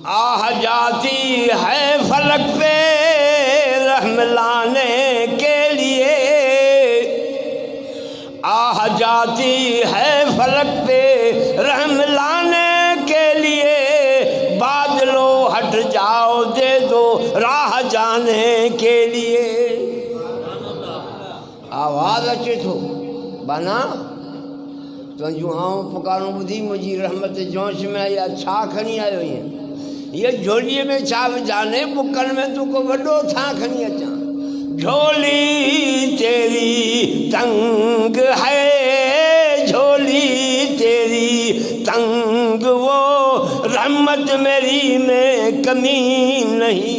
आह जाती है फलक पे रहम लाने के लिए, आह जाती है फलक पे रहम लाने के लिए, बादलों हट जाओ दे दो राह जाने के लिए। आवाज़ अचे थो बाना तुझू आऊं पुकारूं ॿुधी मुंहिंजी रहमत जोश में आई आहे। छा खणी आयो ईअं? ये झोलीअ में छा विझाने, बुकनि में तूं को वॾो छा खणी अचां? झोली तेरी तंग है, झोली तेरी तंग, वो रहमत मेरी में कमी नहीं।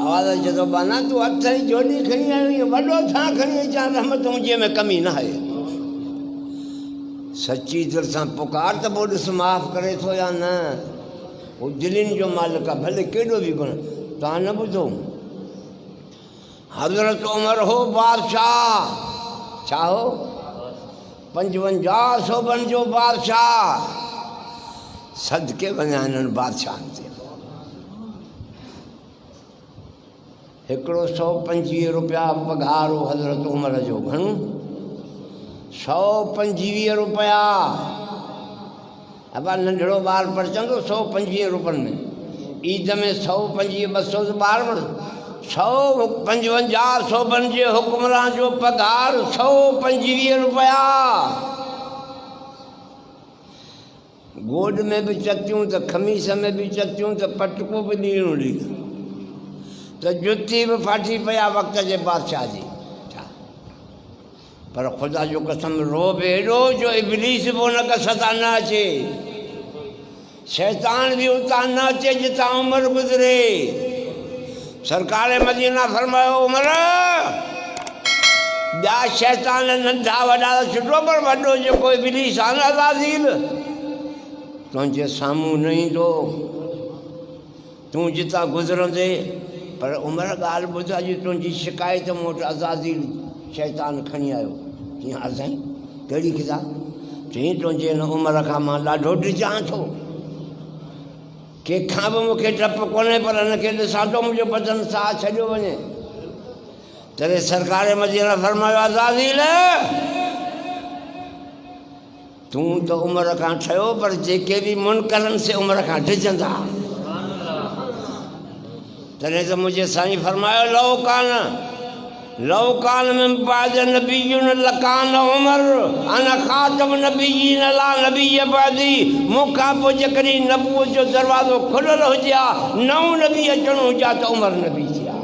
आवाज़ अचे थो बाना तूं हथ जी झोली खणी आयो ईअं वॾो छा खणी अचां? रहमत मुंहिंजे में कमी न आहे। सच्ची दिल सां पुकार त पोइ ॾिस माफ़ करे थो या न। उहो दिलनि जो मालिक आहे, भले केॾो बि गुण। तव्हां न ॿुधो हज़रत उमर हो बादशाह, छा हो? 55 सूबनि जो बादशाह। सदके वञा हिननि बादशाहनि ते। हिकिड़ो 125 रुपया पघार हो हज़रत उमर जो। घणो? 125 रुपया। अब नंढड़ो ॿार पढ़चंदो 125 रुपयनि में। ईद में 125 200 तो ॿार वण 155 सूबनि जे हुक्मरान जो पघार 125 रुपया। गोॾ में बि चकियूं त खमीस में बि चकियूं त पटको बि ॾियणो ॾींहुं त जुती बि फाटी पिया वक़्त जे बादशाह जी। पर ख़ुदा जो कसम रोब एॾो जो इब्लीस बि उन कसता न अचे, शैतान भी उतां न अचे जितां उमर गुज़रे। सरकार मदीना फरमायो उमर ॿिया शैतान नंढा वॾा छुटो, पर वॾो जेको इब्लीस आहे न अज़ाज़ील तुंहिंजे साम्हूं न ईंदो, तूं जितां गुज़रंदे। पर उमर ॻाल्हि ॿुध, अॼु तुंहिंजी शिकायत मूं वटि अज़ाज़ील शैतान खणी आयो। कीअं असां कहिड़ी किताब? चई तुंहिंजे हिन उमिरि खां मां ॾाढो ॾिजां थो, कंहिंखां बि मूंखे डपु कोन्हे, पर हिनखे ॾिसां थो मुंहिंजो बदन साह छॾियो वञे। तॾहिं सरकार मदीना फरमायो अज़ाज़ील तूं त उमिरि खां ठहियो, पर जेके बि मुनकरनि से उमिरि खां डिॼंदा। तॾहिं त मुंहिंजे साईं फरमायो लौकान में बाद नबीयुन लकान उमर अना खातम नबीयीन ला नबी बादी। मूंखां पोइ जेकॾहिं नबूअत जो दरवाज़ो खुलियल हुजे हा, नओं नबी अचणो हुजे हा त उमर नबी थी हा।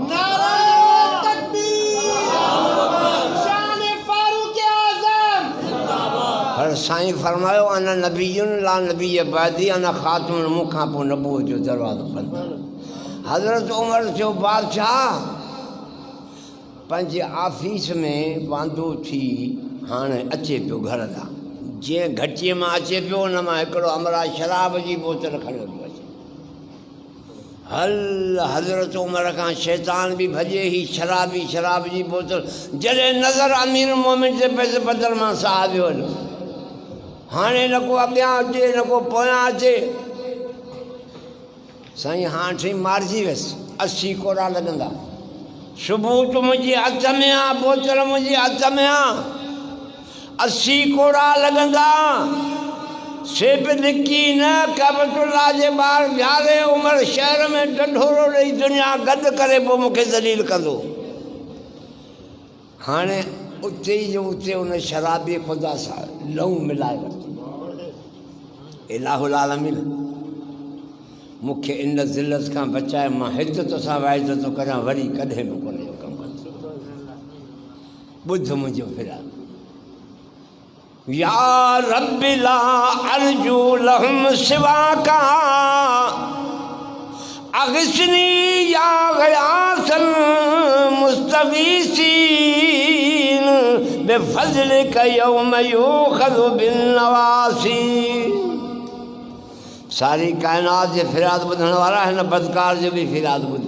पर साईं फरमायो अना नबीयुन ला नबी बादी अना खातम, मूंखां पोइ नबूअत जो दरवाज़ो बंदि। हज़रत उमर जो बादशाह पंहिंजे ऑफिस में वांदो थी हाणे अचे पियो घर ॾांहुं। जीअं घटीअ मां अचे पियो उन मां हिकिड़ो अमरा शराब जी बोतल खणियो पियो अचे। हल हज़रत उमर खां शैतान बि भॼे, ही शराब जी बोतल जॾहिं नज़र अमीर मोमिन जे पैसे बदल मां साह वियो हलो। हाणे न को अॻियां अचे न को पोयां अचे। साईं हाणे ठही मारिजी वियसि, 80 कोड़ा लॻंदा। सबूत मुंहिंजे हथ में आहे, बोतल मुंहिंजे हथ में आहे, 80 कोड़ा लॻंदा। सिर्फ़ लिकी न कबतुल्ला जे ॿार यारे उमिरि शहर में ढढोरो ॾेई दुनिया गॾु करे पोइ मूंखे ज़लील कंदो। हाणे उते ई जो उते उन शराबी ख़ुदा सां लहू मिलाए वरितो। इलाहुल आलमीन मूंखे इन ज़िलत खां बचाए, मां हिदत सां वाइदो थो करियां, वरी कॾहिं बि कोन इहो कमु कंदो। ॿुध मुंहिंजो फिराक या रब्बी ला अर्जू लहुम सिवाका अग़िस्नी या ग़यासल मुस्तग़ीसीन बिफ़ज़लिक यौम यूख़ज़ु बिन्नवासी। सारी कायनात जे फिराद ॿुधण वारा हिन बदकार जो बि फिराद ॿुध।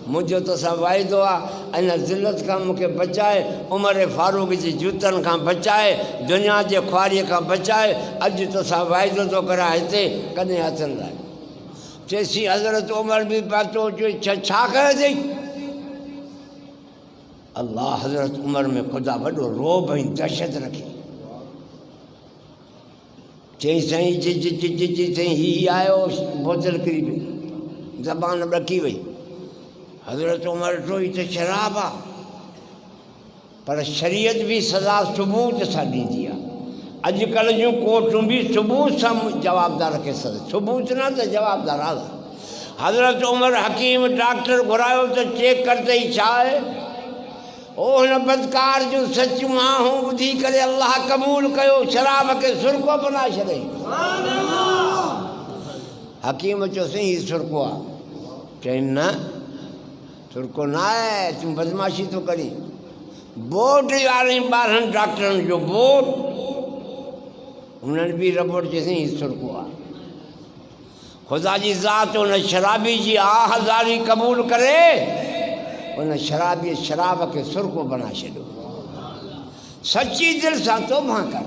मुझो तो सा वाइदो आहे इन ज़िल्लत खां मूंखे बचाए, उमर फारूक जी जूतनि खां बचाए, दुनिया जे ख्वारीअ खां बचाए। अॼु तो सा वाइदो थो करा हिते कॾहिं हथ न लाइ। चएसि हज़रत उमर बि पातो छा कयोसीं? अल्लाह हज़रत उमर में ख़ुदा वॾो रोब ऐं दहशत रखी। चई साईं जी साईं हीउ आयो, बोतल किरी पई, ज़बान ॾकी वई। हज़रत उमर ॾिठो ही त शराब आहे, पर शरीयत भी सज़ा सबूत सां ॾींदी आहे। अॼुकल्ह जूं कोर्टूं भी सबूत सां जवाबदार खे सज़ा, सबूत न त जवाबदार आहे। हज़रत उमर हकीम डॉक्टर घुरायो त चेक कर तई छा आहे। ओ हुन बदकार जूं सचूं आहों ॿुधी करे अल्लाह क़बूल कयो, शराब खे सुर्को बनाए छॾई। हकीम चयोसीं हीउ सुर्को आहे। चई न सुर्को न आहे, तूं बदमाशी तो करी। बोर्ड वारनि 12 डॉक्टरनि जो बोर्ड, उन्हनि भी रिपोर्ट चईसीं हीउ सुर्को आहे। ख़ुदा जी ज़ात उन शराबी जी आहाज़ारी क़बूल करे, उन शराबी शराब के सुर्को बना छो। सच्ची दिल से तौबा कर,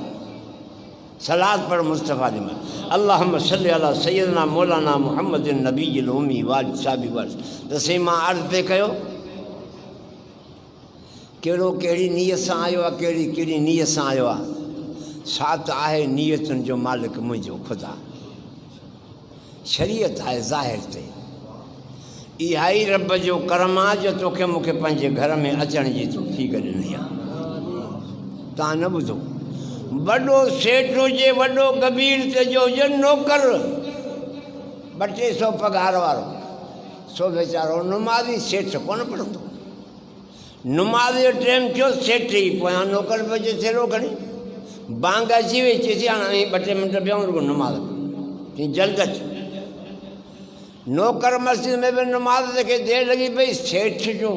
सलात पर मुस्तफ़ा दिमा अल्लाहुम्मा सल्ली अला सय्यदना मौलाना मुहम्मद नबील उम्मी वाल साहबी वर्स। दसे मां अर्ज़ पे कयो कहिड़ो कहिड़ी नीयत सां आयो आहे, कहिड़ी कहिड़ी नीयत सां आयो आहे। साथ आहे नीयतुनि जो मालिक मुंहिंजो ख़ुदा, शरीयत आहे ज़ाहिर ते। इहा ई रब जो करम आहे जो तोखे मूंखे पंहिंजे घर में अचण जी तौफ़ीक़ ॾिनी आहे। तव्हां न ॿुधो, वॾो सेठ हुजे, वॾो कबीर ते जो हुजे, नौकर 200 पघार वारो, सो वीचारो नुमाज़ी सेठ कोन पढ़ंदो। नुमाज़ जो टाइम थियो, सेठ ई पोयां नौकर बजे थेरो खणी बांग अची वई। चएसि हाणे 2-3 मिंट विहूं रुॻो नुमाज़, चई जल्द अच। नौकर मस्जिद में भी नमाज खे देर लगी पई। सेठ जो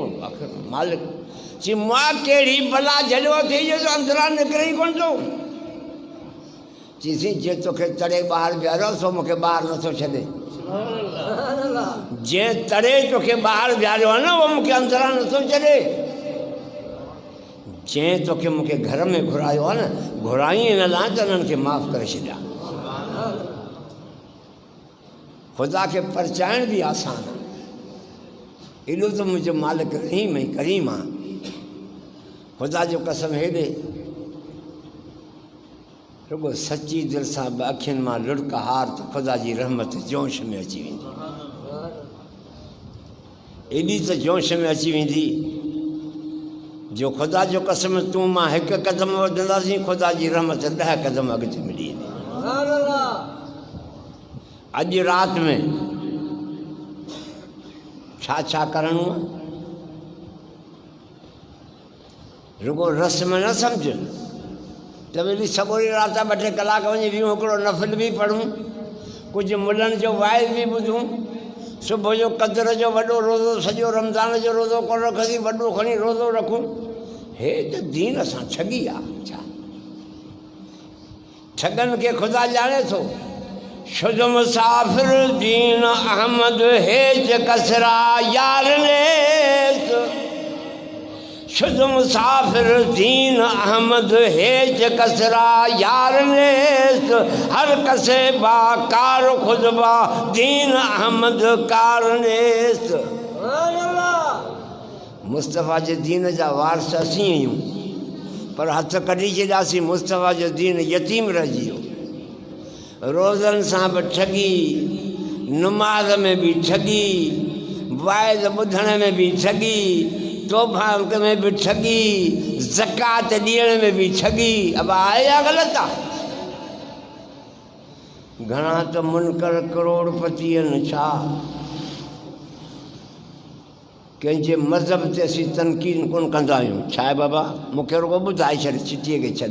मालिक चई मां कहिड़ी भला झलियो थी जो अंदरां निकिरे ई कोन थो। चईसीं जे तोखे तड़े ॿाहिरि बीहारियो सो मूंखे ॿाहिरि नथो छॾे। जे तड़े तोखे ॿाहिरि बीहारियो आहे न उहो मूंखे अंदरां नथो छॾे। जंहिं तोखे मूंखे घर में घुरायो आहे न, घुराई हिन लाइ त उन्हनि खे माफ़ु करे छॾिया। ख़ुदा के परचाइण भी आसान है। एॾो तो मुझे मालिक रहीम ऐं करीम आहे। ख़ुदा जो कसम हेॾे रुगो सच्ची दिल सां अखियुनि मां लुड़क हार तो ख़ुदा जी रहमत जोश में अची वेंदी। एॾी त जोश में अची वेंदी जो ख़ुदा जो कसम तूं मां 1 कदम वधंदासीं, ख़ुदा जी रहमत 10 कदम अॻिते मिली वेंदी। अॼु रात में छा करणो आहे, रुगो रस्म न समझ त वरी सॻोरी रात 2-3 कलाक वञी विहूं, हिकिड़ो नफ़िल भी पढ़ूं, कुछ मुलनि जो वाइज़ भी ॿुधूं, सुबुह जो क़दर जो वॾो रोज़ो, सॼो रमज़ान जो रोज़ो कोन रखंदी, वॾो खणी रोज़ो रखूं। हे त दीन सां ठगी आहे। छा ठगनि खे ख़ुदा ॼाणे थो। शुद्ध मुसाफिर दीन अहमद हेज कसरा यार ने। शुद्ध मुसाफिर दीन अहमद हेज कसरा यार ने। हर कसे बा कार खुदबा दीन अहमद कार ने। मुस्तफ़ा जे दीन जा वारस असीं आहियूं, पर हथ कढी छॾियासीं। मुस्तफ़ा जो दीन यतीम रहिजी वियो। रोज़नि सां बि ठगी, नमाज़ में भी ठगी, वाइज़ ॿुधण में भी ठगी, तोहफ़ा में भी ठगी, ज़कात ॾियण में भी ठगी। अब आहे या ग़लति आहे? घणा त मुनकर करोड़पति आहिनि। छा कंहिंजे मज़हब ते असीं तनक़ीद कोन कंदा आहियूं। छा आहे बाबा, मूंखे रुगो ॿुधाए छॾ, चिटीअ खे छॾ,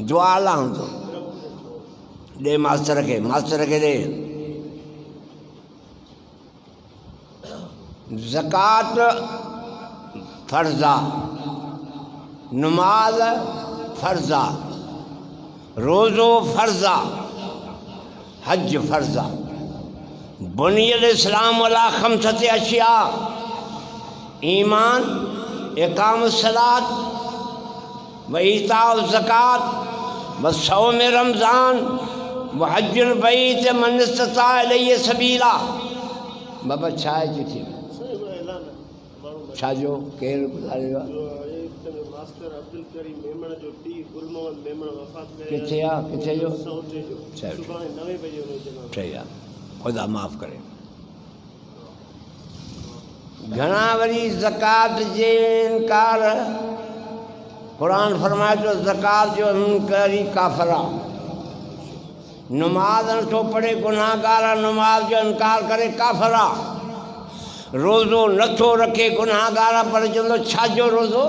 दुआ लाहूं थो ॾे मास्तर खे ॾे। ज़कात फ़र्ज़ा, नमाज फ़र्ज़ा, रोज़ो फ़र्ज़ा, हज फ़र्ज़ा। बुनियल इस्लाम अला 5 अशिया। ईमान, इकाम सलात, व ईताउ ज़कात, व सौम रमज़ान, व हज्जुल बैत मन इस्तता इलैहि सबीला। बाबा छा आहे चिठी छा जो केरु ॿुधायो आहे? किथे आहे, किथे जो? सही आहे, ख़ुदा माफ़ करे। घणा वरी ज़कात जे इनकार, क़ुरान फरमाए थो ज़कात जो इनकारी काफ़िर आहे। नमाज़ नथो पढ़े गुनाहगार आहे, नमाज़ जो इनकार करे काफ़िर आहे। रोज़ो नथो रखे गुनाहगार आहे, पर चवंदो छाजो रोज़ो,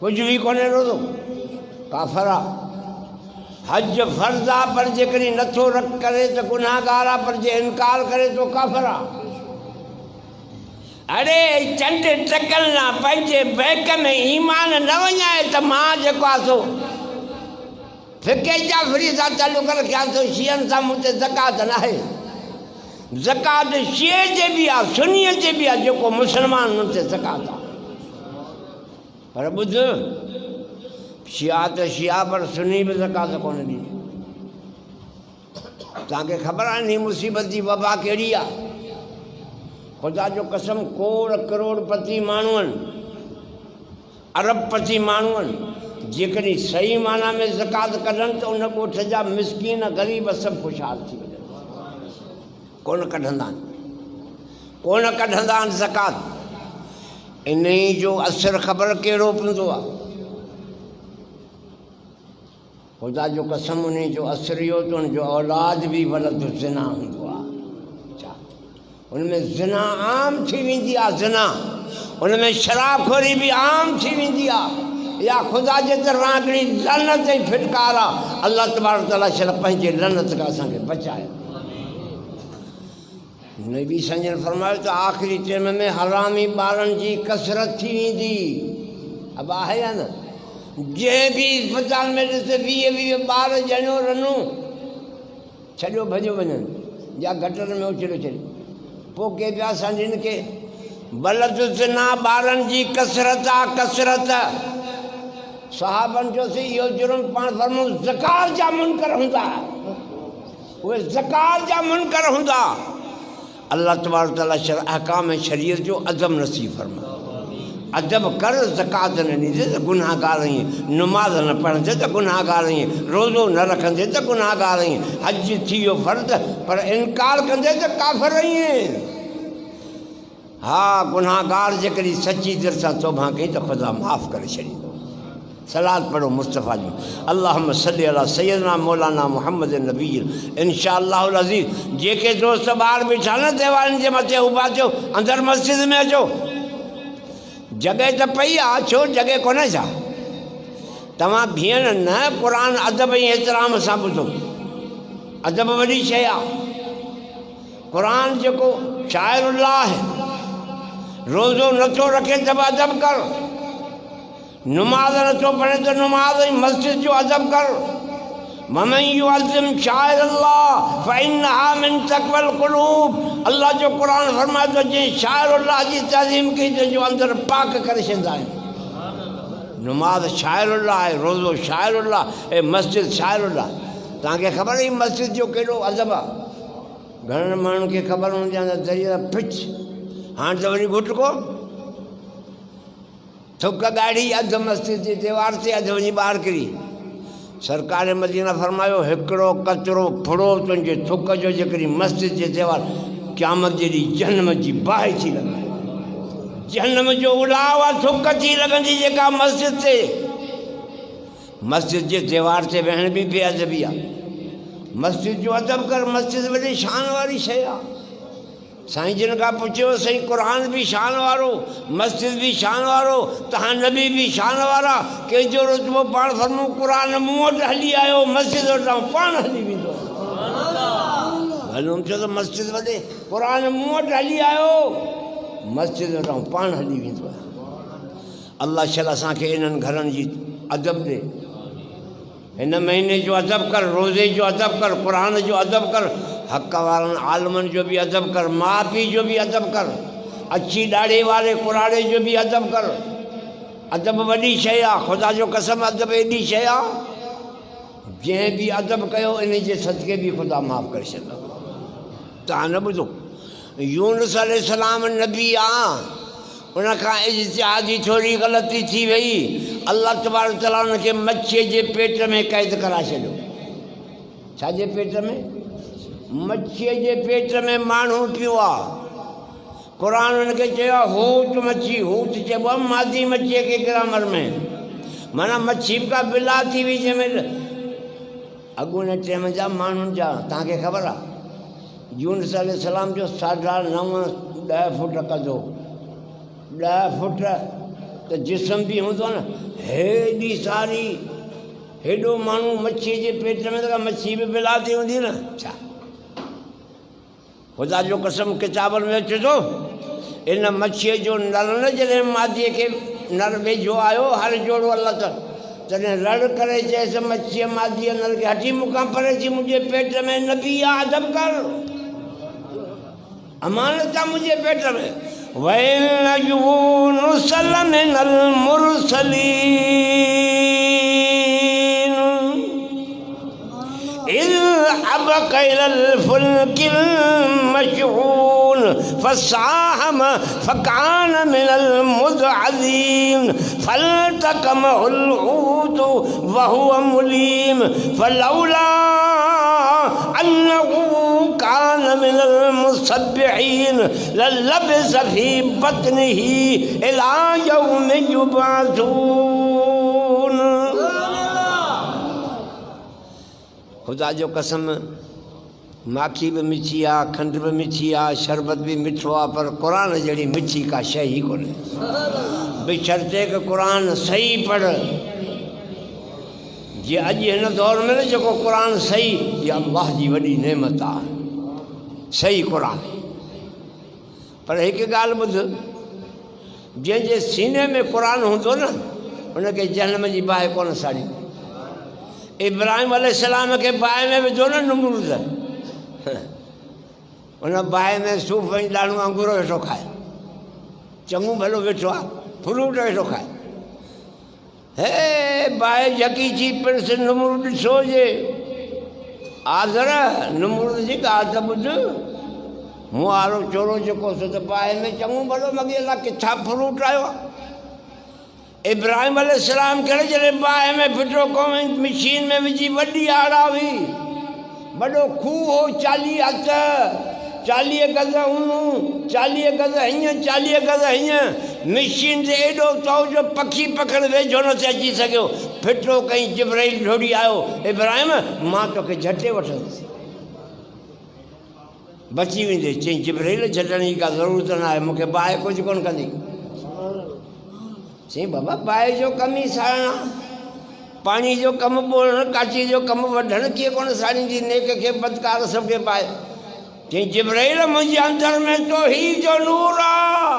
कुझु बि कोन्हे रोज़ो, काफ़िर आहे। हज फ़र्ज़ आहे, पर जेकॾहिं नथो रख करे त गुनाहगार आहे, पर जे इनकार करे तो काफ़िर आहे। अरे चंड टकल ना पंहिंजे बैक में ईमान न वञाए त मां जेको आहे सो फ़िक़े जाफ़री सां चालू करे ख़्याल थो शियनि सां मूं ते ज़कात न आहे। ज़कात शिए जे बि आहे, सुन्नीअ जे बि आहे, जेको मुस्लमान हुन ते ज़कात आहे। पर ॿुध, शिया त शिया, पर सुन्नी बि ज़कात कोन ॾींदी। तव्हांखे ख़बर आहे नी मुसीबत जी वबा कहिड़ी आहे? ख़ुदा जो कसम खोड़ करोड़पति माण्हू आहिनि, अरबपति माण्हू आहिनि, जेकॾहिं सही माना में ज़कात कढनि त उन ॻोठ जा मिसकीन ग़रीब सभु ख़ुशहाल थी वञनि। कोन कढंदा आहिनि, कोन कढंदा आहिनि ज़कात। इन जो असरु ख़बर कहिड़ो पवंदो आहे? ख़ुदा जो कसम उन जो असरु इहो त उनजो औलाद बि वलद ज़िना हूंदो आहे। उनमें ज़िना आम थी वेंदी आहे, ज़िना उनमें शराबखोरी बि आम थी वेंदी आहे। या ख़ुदा जे तरफ़ां हिकिड़ी लनत जी फिटकार आहे। अल्लाह तबारक तआला शल पंहिंजे लनत खां असांखे बचाए। नबी संजन फरमायो त आख़िरी टाइम में हरामी ॿारनि जी कसरत थी वेंदी। अब आहे या न? जंहिं बि अस्पताल में ॾिस 20-20 ॿार ॼणियो रनूं छॾियो भॼो वञनि या गटर में उछलो छॾियो। पोइ के पिया सम्झनि के बलद ज़िना ॿारनि जी कसरत आहे, कसरत। सहाबनि चयोसीं इहो जुर्म पाण फरमायूं ज़कात जा मुनकर हूंदा, उहे ज़कात जा मुनकर हूंदा। अल्लाह तबारक तआला अहकाम शरीयत जो अदब नसीब फरमा। अदब कर, ज़कात न ॾींदे त गुनाहगार आहीं, नमाज़ न पढ़ंदे त गुनाहगार आहीं, रोज़ो न रखंदे त गुनाहगार आहीं, हज थी वियो फ़र्ज़ पर इनकार कंदे त काफ़िर आहीं। हा, गुनाहगार जेकॾहिं सची दिलि सां तौबा कई त ख़ुदा माफ़ करे छॾींदो। सलात पढ़ो मुस्तफ़ा जी, अल्लाहुम्मा सल्ली अला सय्यदना मौलाना मुहम्मद नबी इंशाअल्लाहुल अज़ीज़। जेके दोस्त ॿार बीठा न त्योहारनि जे मथे उभा थियो, अंदरि मस्जिद में अचो। जगह तो पई आहे, छो जगह कोन्हे छा? तव्हां बीहण न, क़ुरान अदब ऐं एतिराम सां ॿुधो। अदब वॾी शइ आहे। क़ुरान जेको शाइरुल्लाह आहे, रोज़ो नथो रखे त बि अदब कर, नमाज़ नथो पढ़े त नमाज़ ऐं मस्जिद जो अदब कर। वमन युअज़्ज़िम शाइरल्लाह फ़इन्नहा मिन तक़वल क़ुलूब। अल्लाह जो क़ुरान फरमाए थो जंहिं शाइरुल्लाह जी तज़ीम कई त जो अंदरि पाक करे छॾींदा आहिनि। नमाज़ शाइरुल्लाह आहे, रोज़ो शाइरुल्लाह ऐं मस्जिद शाइरुल्लाह। तव्हांखे ख़बर आहे मस्जिद जो केॾो अदब आहे? घणनि माण्हुनि खे ख़बर हूंदी आहे त दरिया पिच, हाणे त वरी घुटको थुक ॻाढ़ी, अधु मस्जिद जी दीवार ते, अधु वञी ॿाहिरि किरी। सरकार मदीना फरमायो हिकिड़ो कचिरो फुड़ो तुंहिंजे थुक जो जेकॾहिं मस्जिद जे दीवार क़यामत जे ॾींहुं जनम जी बाहि थी लॻंदी, जनम जो उॾाव आहे, थुक थी लॻंदी जेका मस्जिद ते। मस्जिद जे दीवार ते वेहण बि बेअदबी आहे। मस्जिद जो अदब कर, मस्जिद वॾी शान वारी शइ आहे। साईं जिन खां पुछियो साईं क़ुरान बि शान वारो, मस्जिद बि शान वारो, तव्हां नबी बि शान वारा, कंहिंजो रुतबो पाण फरमूं क़ुरान मूं वटि हली आयो, मस्जिद वटां पाण हली वेंदो। हलूं थियो त मस्जिद वॾे, क़ुरान मूं वटि हली आयो, मस्जिद वटां पाण हली वेंदो आहे। अल्लाह शल असांखे इन्हनि घरनि जी अदब ॾे। हिन महीने जो अदब कर, रोज़े जो अदब कर, क़ुरान जो अदब कर, हक़ वारनि आलमनि जो बि अदब कर, माउ पीउ जो बि अदब कर। अच्छी दाढ़ी वाले कुराड़े जो भी अदब कर। अदब वॾी शइ आहे, ख़ुदा जो कसम अदब एॾी शइ आहे जंहिं बि अदब कयो इन जे सदके बि ख़ुदा माफ़ करे छॾंदो। तव्हां न ॿुधो, यूनुस अलैहिस्सलाम नबी आहे, उनखां इज्तिहादी थोरी ग़लती थी वई, अल्लाह तबारक तआला उनखे मच्छीअ जे पेट में क़ैद कराए छॾियो। छाजे पेट में? मच्छीअ जे पेट में माण्हू पियो आहे। क़ुर उनखे चयो आहे हूत मच्छी, हूत चइबो आहे मादी मच्छीअ खे ग्रामर में, माना मच्छी का बिला थी हुई जंहिंमें अॻूणे टाइम जा माण्हुनि जा। तव्हांखे ख़बर आहे यूनुस अलैहिस्सलाम जो 9.5 फुट कदो, 10 फुट त जिस्म बि हूंदो आहे न, हेॾी सारी हेॾो माण्हू मच्छीअ जे पेट में त मच्छी बि बिला थी हूंदी न। छा ख़ुदा जो कसम किताबनि में अचे थो, इन मच्छीअ जो नर न जॾहिं मादीअ खे नर वेझो आयो हर जोड़ो अल्लाह तॾहिं रड़ करे चएसि मच्छीअ मादीअ नर खे हटी मूंखां परे थी, मुंहिंजे पेट में नबी आहे, अदब कर, अमानत आहे मुंहिंजे पेट में। वइन यूनुस लमिनल मुरसलीन इज़ अबक़ इलल फुल्किल मशहून फसाहम फकान मिनल मुदअज़ीन फल्तक़महुल हूत वहुव मुलीम फलौला अन्नहु कान मिनल मुसब्बिहीन ललबिस फी बत्निही इला यौमि युबअसून। ख़ुदा जो कसम माखी भी मिठी आहे, खंड भी मिठी आहे, शरबत भी मिठो आहे, पर क़ुरान जहिड़ी मिठी का शइ ई कोन्हे। बशर्ते कि क़ुरान सही पढ़। जे अॼु हिन दौर में न जेको क़ुरान सही, इहा अल्लाह जी वॾी नेमत आहे, सही क़ुरान। पर हिकु ॻाल्हि ॿुध, जंहिंजे सीने में क़ुरान हूंदो न उनखे जहन्नम जी बाहि कोन साड़ी। इब्राहिम अलैहिस्सलाम खे बाहि में विधो न नमरूद, उन बाहि में सूफ़ ऐं ॾाढ़ूं अंगूर वेठो खाए, चङो भलो वेठो आहे, फ्रूट वेठो खाए। हे बाहि झकी थी पिणस नमरूद ॾिसो जे आज़र नमरूद जी ॻाल्हि त ॿुध, मूं वारो चोरो जेको सो त बाहि में चङो भलो मॻे अलाह किथां फ्रूट आयो आहे। इब्राहिम अलैहिस्सलाम करे जॾहिं बाहि में फिटो कौं मशीन में विझी वॾी आड़ा हुई, वॾो खूह हो 40 हथ, 40 गज़ ऊं, 40 गज़ हीअं, 40 गज़ हीअं, मशीन ते एॾो तो जो पखी पकड़ वेझो न थिए अची सघियो। फिटो कई जिब्राइल ढोड़ी आयो, इब्राहिम मां तोखे झटे वठंदुसि, बची वेंदे। चई जिब्राइल झटण जी का ज़रूरत न आहे, मूंखे बाहि कुझु कोन कंदी। चई बाबा बाहि जो कमु ई साड़णु आहे, पाणी जो कमु ॿोलणु, काठी जो कमु वढणु, कीअं कोन साड़ींदी नेक खे बदकार सभ खे पाए। चई जिब्राइल मुंहिंजे अंदर में तौहीद जो नूर आहे,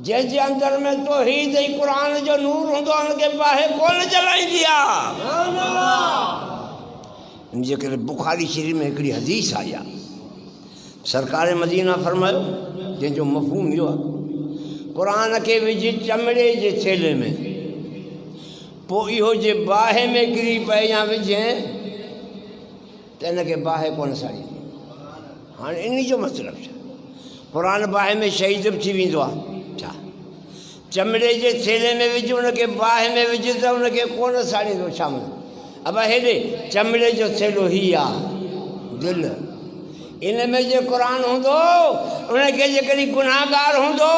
जंहिंजे अंदर में तौहीद ऐं क़ुरान जो नूर हूंदो आहे हुनखे बाहि कोन जलाईंदी आहे। इनजे करे बुखारी शरीफ़ में हिकिड़ी हदीस आई आहे, सरकार मदीना फरमायो, जंहिंजो मफ़हूम इहो आहे, क़ुरान खे विझ चमड़े जे थेले में, पोइ इहो जे बाहि में किरी पए या विझे त इनखे बाहि कोन साड़ींदी। हाणे इन जो मतिलबु छा? क़ुरान बाहि में शहीद बि थी वेंदो आहे छा? चमड़े जे थेले में विझ, उनखे बाहि में विझ त उनखे कोन साड़ींदो। छा मतिलबु? अब हेॾे चमड़े जो थेलो ही आहे दिलि, इन में जे क़ुरान हूंदो उनखे जेकॾहिं गुनाहगार हूंदो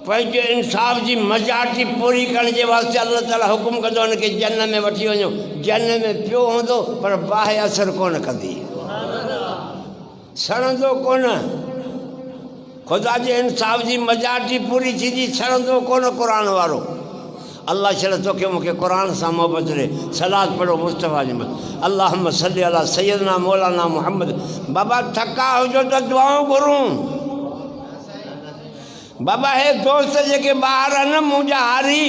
पंहिंजे इंसाफ़ जी मजाटी पूरी करण जे वास्ते अल्लाह ताला हुकुम कंदो हुनखे जन्न में वठी वञो। जन्न में पियो हूंदो पर बाहि असरु कोन कंदी, सड़ंदो कोन। ख़ुदा जे इंसाफ़ जी मजाटी पूरी थींदी, सड़ंदो कोन क़ुरान वारो। अल्लाह छॾ तोखे मूंखे क़ुरान सां मोहबत रे। सलात पढ़ो मुस्तफ़ा जी में, अल्लाहुम्मा सल्ली अला सय्यदना मौलाना मुहम्मद। बाबा थका हुजो त दुआऊं घुरूं। बाबा हे दोस्त जेके ॿार आहिनि मुंहिंजा हारी,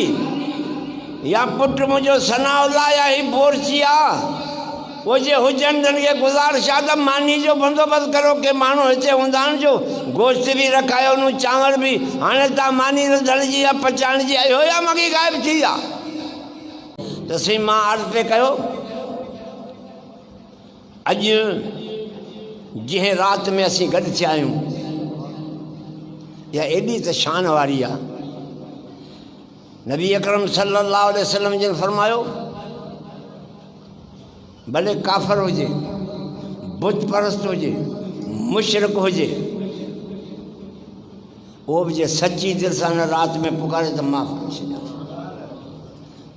या पुटु मुंहिंजो सनाउल्ला या ही बोरची आहे, वो जे हुजनि जन खे गुज़ारिश आहे त मानी जो बंदोबस्तु करो के माण्हू हिते हूंदा आहिनि जो गोश्त बि रखायो न चांवर बि। हाणे तव्हां मानी रधण जी या पचाइण जी आयो या मगी गाइब थी विया त साईं मां अर्ज़ु पे कयो अॼु जंहिं राति में असीं गॾु थिया आहियूं इहा एॾी त शान वारी आहे। नबी अकरम सल्लल्लाहु अलैहि वसल्लम जिन फरमायो भले काफ़िर हुजे बुत परस्त हुजे मुशरिक हुजे उहो बि जे सची दिलि सां न राति में पुकारे त माफ़ करे छॾियां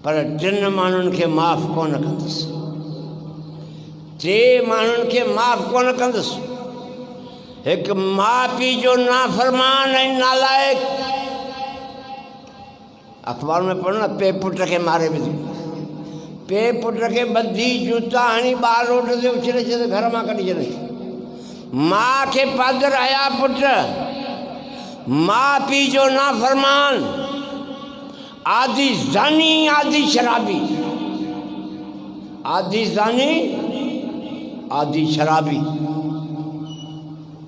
पर टिनि माण्हुनि खे माफ़ कोन कंदुसि टे माण्हुनि खे माफ़ कोन कंदुसि हिकु माउ पीउ जो नाफ़रमान ऐं नालाइक। अख़बार में पढ़ो न पे पुट खे मारे विधो पे पुट खे ॿधी जूता हणी ॿार रोड ते उछले छॾे घर मां कढी छॾे। माउ खे पादर हया पुट माउ पीउ जो नाफ़रमान आदि ज़ानी आदि शराबी आदि ज़ानी आदि शराबी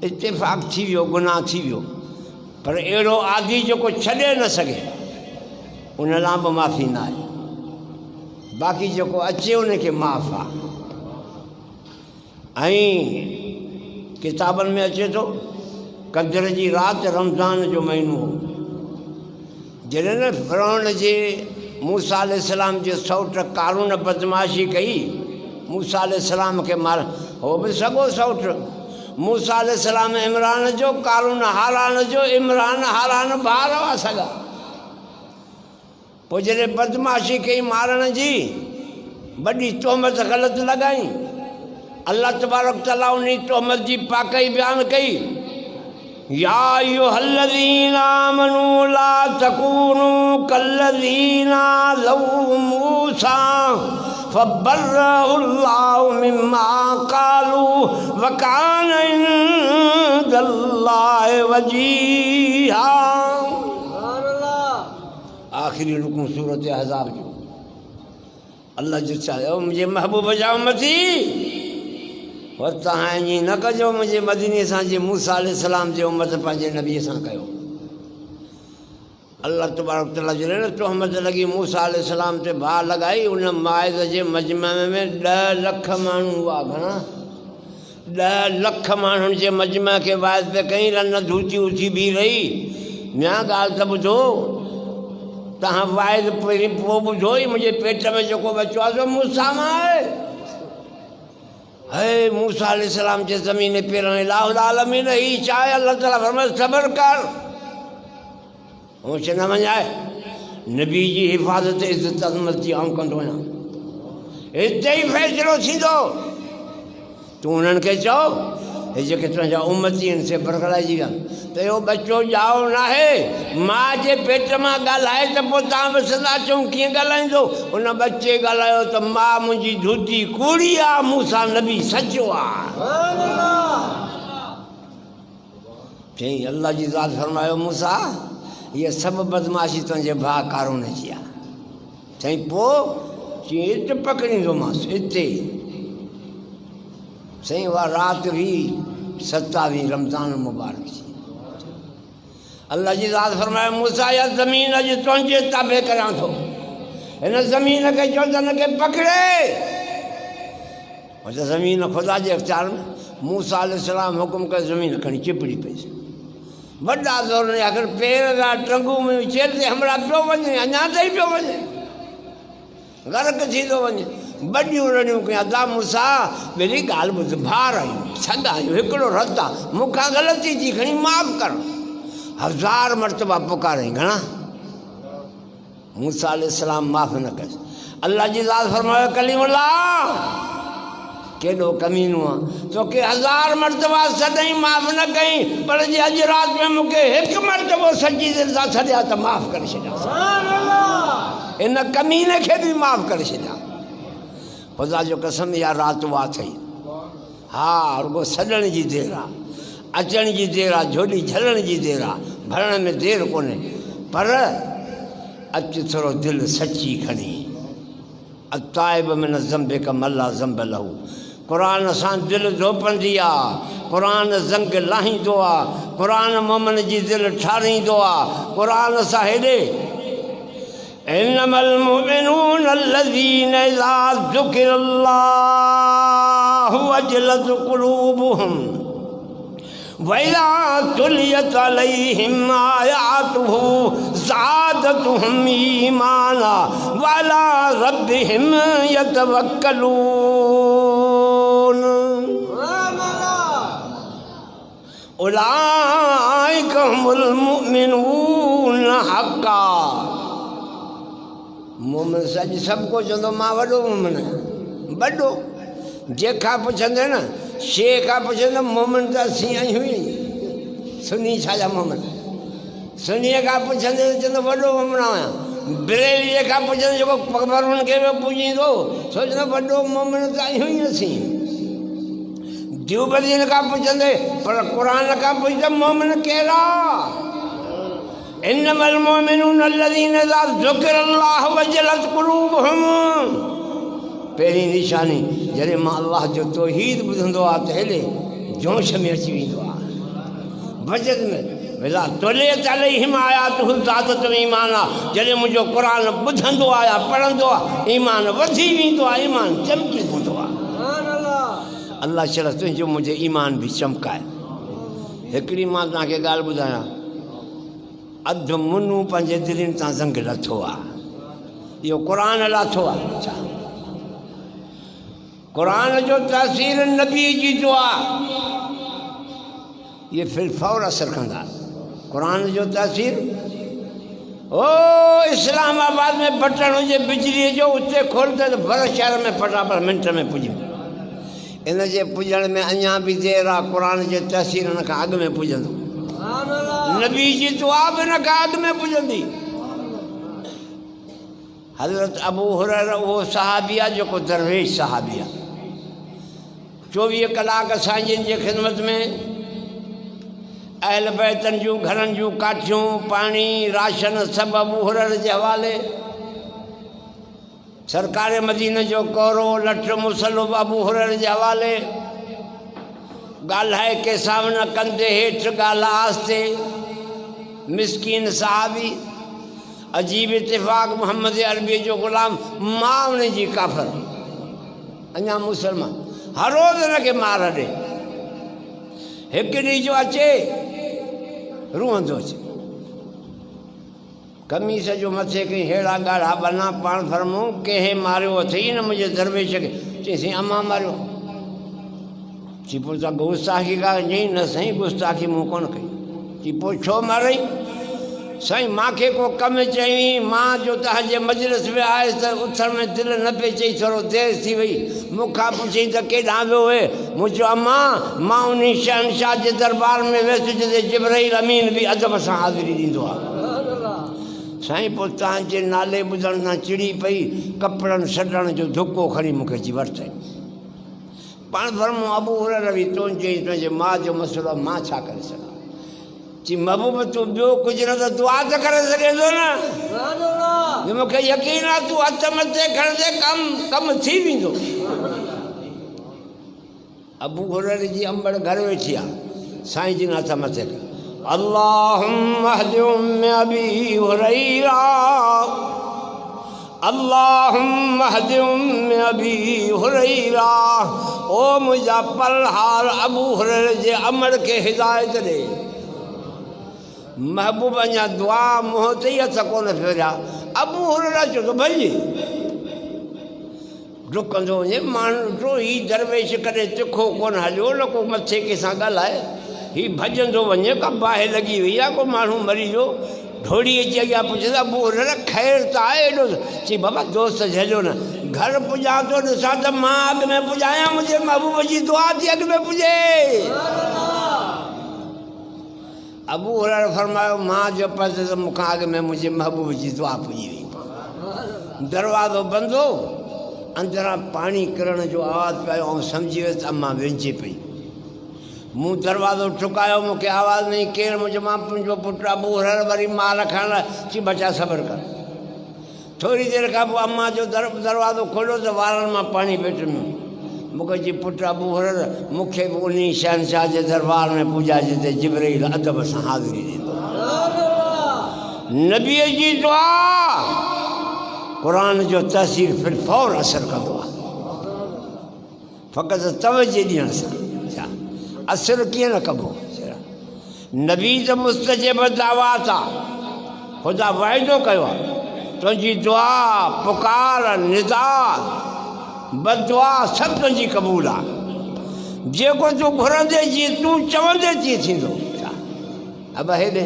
इत्तेफ़ाक़ थी वियो गुनाह थी वियो पर अहिड़ो आदि जेको छॾे न सघे उन लाइ बि माफ़ी न आहे बाक़ी जेको अचे उनखे माफ़ आहे। ऐं किताबनि में अचे थो क़द्र जी राति रमज़ान जो महीनो जॾहिं न फ़िरौन जे मूसा अलैहिस्सलाम जे सौट कारून बदमाशी कई मूसा अलैहिस्सलाम खे मार हो बि सॻो सौट मूसा अलैहिस्सलाम इमरान जो कारून हारान जो इमरान हारान ॿार हुआ सॻा। पोइ जॾहिं बदमाशी कई मारण जी वॾी तोहमत ग़लति लॻाई अल्लाह तबारक तआला उन तोहमत जी पाकई बयानु कई या अय्युहल्लज़ीना आमनू ला तकूनू कल्लज़ीना लऊ मूसा फबर्रहुल्लाहु मिम्मा क़ालू वकान इंदल्लाहि वजीहा। आखिरी रुकू सूरत अहज़ाब जो अल्लाह जो चाहे मुझे महबूब जा उम्मती और तव्हां ईअं न कजो मुंहिंजे मदीने सां जे मूसा अलैहिस्सलाम जे उम्मत पंहिंजे नबीअ सां कयो। अल्लाह तबारक तआला जॾहिं न तोहमत लॻी मूसा अलैहिस्सलाम ते भाउ लॻाई उन माइज़ जे मजमे में 10 लख माण्हू हुआ। घणा 10 लख माण्हुनि जे मजमे खे वाइद पे कई रन धूती उथी बीह रही। ॿिया ॻाल्हि त ॿुधो तव्हां वाइद पहिरीं पोइ ॿुधो ई मुंहिंजे पेट में जेको बचो आहे सो मूंसां मां आहे। हे मूसा अलैहिस्सलाम जे ज़मीन पेरनि इलाहुल आलमीन ही चाहे अल्लाह ताला फरमाए सब्र कर होश न वञाए नबी जी हिफ़ाज़त इज़त अज़मत जी आऊं कंदो आहियां हिते ई फ़ैसिलो थींदो। तूं उन्हनि खे चओ हे जेके तुंहिंजा उम्मती आहिनि से बरगलाइजी विया त इहो बचो ॼाओ न आहे माउ जे पेट मां ॻाल्हाए त पोइ तव्हां बि सदा चऊं कीअं ॻाल्हाईंदो उन बचे ॻाल्हायो त माउ मुंहिंजी धूती कूड़ी आहे मूंसां नबी सचो आहे। चई अल्लाह जी ज़ात फरमायो मूसा ये सभु बदमाशी तुंहिंजे भाउ कारून जी आहे। चई पोइ चई हिते पकड़ींदोमांसि हिते। साईं उहा राति हुई 27 रमज़ान मुबारक जी। अल्लाह जी ज़ात फरमायो मूसा या ज़मीन अॼु तुंहिंजे ताबे करियां थो हिन ज़मीन खे चओ त हिनखे पकड़े। त ज़मीन ख़ुदा जे अख़्तियार में मूसा अलैहिस्सलाम हुकुम करे ज़मीन खणी चिपड़ी पईसि। वॾा ज़ोर न आख़िर पेर था टंगू में चेर ते हमरा पियो वञे अञा ताईं पियो वञे गर्क थी थो वञे। वॾियूं रड़ियूं कयूं अदा मूसा पहिरीं ॻाल्हि ॿुध भार आहियूं सॻा आहियूं हिकिड़ो रत आहे मूंखां ग़लती थी खणी माफ़ु कर। 1000 मरतबा पुकारियईं घणा मूसा अलैहिस्सलाम माफ़ु न कयसि। अल्लाह जी ज़ात फरमायो कलीमुल्लाह केॾो कमीनो आहे तोखे 1000 मरतबा सदाईं माफ़ु न कई पर जे अॼु राति में मूंखे हिकु मरतबो सची दिलि सां छॾिया त माफ़ु करे छॾियां इन कमीने खे बि माफ़ु करे छॾियां। ख़ुदा जो कसम इहा राति उहा अथई हा रुगो सॾण जी देरि आहे अचण जी देरि आहे झोली झलण जी देरि आहे भरण में देरि कोन्हे पर अचु थोरो दिलि सची खणी अताइब मिन ज़ंबि कमल्ला ज़ंब लहू। क़ुरान सां दिलि धोपंदी आहे, क़ुरान ज़ंग लाहींदो आहे, क़ुरान मोमिन जी दिलि ठारींदो आहे। क़ुरान सां हेॾे इन्नमल मुमिनून अल्लज़ीना इज़ा ज़ुकिरल्लाहु वजलत क़ुलूबुहुम वइज़ा तुलियत अलैहिम आयातुहु ज़ादतहुम ईमाना वअला रब्बिहिम यतवक्कलून। उलाइका हुमुल मुमिनून हक़्क़ा। मोमिन सॼ सभु को चवंदो मां वॾो मोमिन आहियां, वॾो जंहिंखां पुछंदे न शेख खां पुछंदो मोमिन त असीं आहियूं ई। सुनी छा मोमिन, सुनीअ खां पुछंदे त चवंदो वॾो मोमिन आहियां। बरेलीअ खां पुछंदे जेको क़बरुनि खे बि पूॼींदो सोचंदो वॾो मोमिन त आहियूं ई असीं। देवबंदीन खां पुछंदे पर क़ुरान खां पुछंदे मोमिन कहिड़ा। इन्नमल मुमिनून अल्लज़ीना इज़ा ज़ुकिरल्लाहु वजलत क़ुलूबुहुम। पहिरीं निशानी जॾहिं मां अल्लाह जो तौहीद ॿुधंदो आहे त हेॾे जोश में अची वेंदो आहे। बजट में वइज़ा तुलियत अलैहिम आयातुहु ज़ादतहुम ईमाना। जॾहिं मुंहिंजो क़ुरान ॿुधंदो आहे पढ़ंदो आहे ईमान वधी वेंदो आहे, ईमान चमकी वेंदो आहे। अल्लाह चलो तुंहिंजो मुंहिंजो ईमान बि चमकाए। हिकिड़ी मां तव्हांखे ॻाल्हि ॿुधायां, अधु मुनू पंहिंजे दिलनि तां ज़ंग लथो आहे। इहो क़ुरान लाथो आहे। छा क़ुरान जो तासीर नबी जी दुआ ये फिलफौर असर कंदा। क़ुरान जो तासीर ओ इस्लामाबाद में बटन हुजे बिजली जो उते खोलते तो भर शहर में फटाफट मिनट में पुॼे। इन जे पुॼण में अञा बि देरि आहे। क़ुरान जे तासीर हिन खां अॻु में पुॼंदो। नबी जी दुआ बि हिन खां अॻु में पुॼंदी। हज़रत अबू हुरैरा उहो सहाबी आहे जेको दरवेश सहाबी आहे। 24 कलाक साईं जी ख़िदमत में अहल बैतन जूं घरनि जूं काठियूं पाणी राशन सभु अबू हुरैरा जे हवाले। सरकार मदीने जो कोरो लठ मुसलो अबू हुरैरा जे हवाले। ॻाल्हाए के सामने कंधे हेठि ॻाल्हि आस्ते। मिसकीन सहाबी अजीब इतिफ़ाक़ मोहम्मद अरबी जो ग़ुलाम मां उन जी काफ़र अञा मुसलमान हर रोज़ हिनखे मार ॾे। हिकु ॾींहुं जो अचे रुअंदो अचे कमीस जो मथे कई हेड़ा ॻाढ़ा बना पाण फरमो कंहिं मारियो अथई न मुंहिंजे दरवेश खे। चईसीं अम्मा मारियो। चई पोइ तव्हां गुस्ताखी का चई न साईं गुस्ताखी मूं कोन कई। चई पोइ छो मारई? साईं मूंखे को कमु चई मां जो तव्हांजे मजलिस में आयुसि त उथण में दिलि न पई चई थोरो देरि थी वई। मूंखां पुछई त केॾांहुं वियो हुए? मूं चयो अम्मा मां उन शहनशाह जे दरबार में वियुसि जिते जिब्राइल अमीन बि अदब सां हाज़िरी ॾींदो आहे। साईं पोइ तव्हांजे नाले ॿुधण सां चिड़ी पई कपिड़नि छॾण जो धुको खणी मूंखे अची वरितई। पाण फरमो अबू हुरैरा बि तो चई तुंहिंजे माउ जो मसइलो मां छा करे सघां। चई महबूब तूं ॿियो कुझु न त दुआ त करे सघे थो न। मूंखे यकीन आहे तूं हथ मथे खणंदे कमु थी वेंदो। अबू हुरैरा जी अंबड़ घर वेठी आहे साईं जिन हथ मथे खण अल्लाहुम्मा हदी उम्मे अबी हुरैरा अल्लाहुम्मा हदी उम्मे अबी हुरैरा। ओ मुंहिंजा पलहार अबू हुरैरा जे अमड़ खे हिदायत ॾे। महबूब अञा दुआ मुंहं ते ई हथ कोन फेरिया। अबू हुरैरा चयो त भई डुकंदो वञे माण्हू ही दरवेश करे तिखो कोन हलियो न को मथे कंहिंसां ॻाल्हाए ही भॼंदो वञे का बाहि लॻी वई आहे को माण्हू मरी वियो। ढोड़ी अची अॻियां पुछंदा अबू हुरैरा ख़ैरु त आहे एॾो? चई बाबा दोस्त झलियो न घर पुॼां थो ॾिसां त मां अॻु में पुॼायां मुंहिंजे महबूब जी दुआ थी अॻु में पुॼे। अबू हुरैरा फरमायो मां जो पज़ त मूंखां अॻु में मुंहिंजे महबूब जी दुआ पुॼी वई। दरवाज़ो बंदि हो अंदरां पाणी किरण जो आवाज़ु पियो ऐं सम्झी वियुसि अम्मा विञे पई। मूं दरवाज़ो ठुकायो मूंखे आवाज़ नहीं केरु? मुंहिंजो मां मुंहिंजो पुटु अबू हुरैरा वरी मार खणण लाइ। चई बचा सब्र कर थोड़ी देर खां पोइ अम्मा जो दरवाज़ो खोलियो त वारनि मां पाणी पेट में मूंखे चई पुटु अबू हुरैरा मूंखे बि उन शहनशाह जे दरबार में पूॼा जिते जिब्रील अदब सां हाज़िरी ॾींदो। नबीअ जी दुआ क़ुर जो तहसीर फिर फौर असर कंदो आहे, फ़क़ति तवजे ॾियण सां। छा असर कीअं न कबो? नबी त मुस्तजिब दावात आहे, ख़ुदा वाइदो कयो आहे तुंहिंजी दुआ पुकार निदा बदुआ सभु तुंहिंजी क़बूल आहे। जेको तूं घुरंदे जीअं तूं चवंदे तीअं थींदो। छा अब हेॾे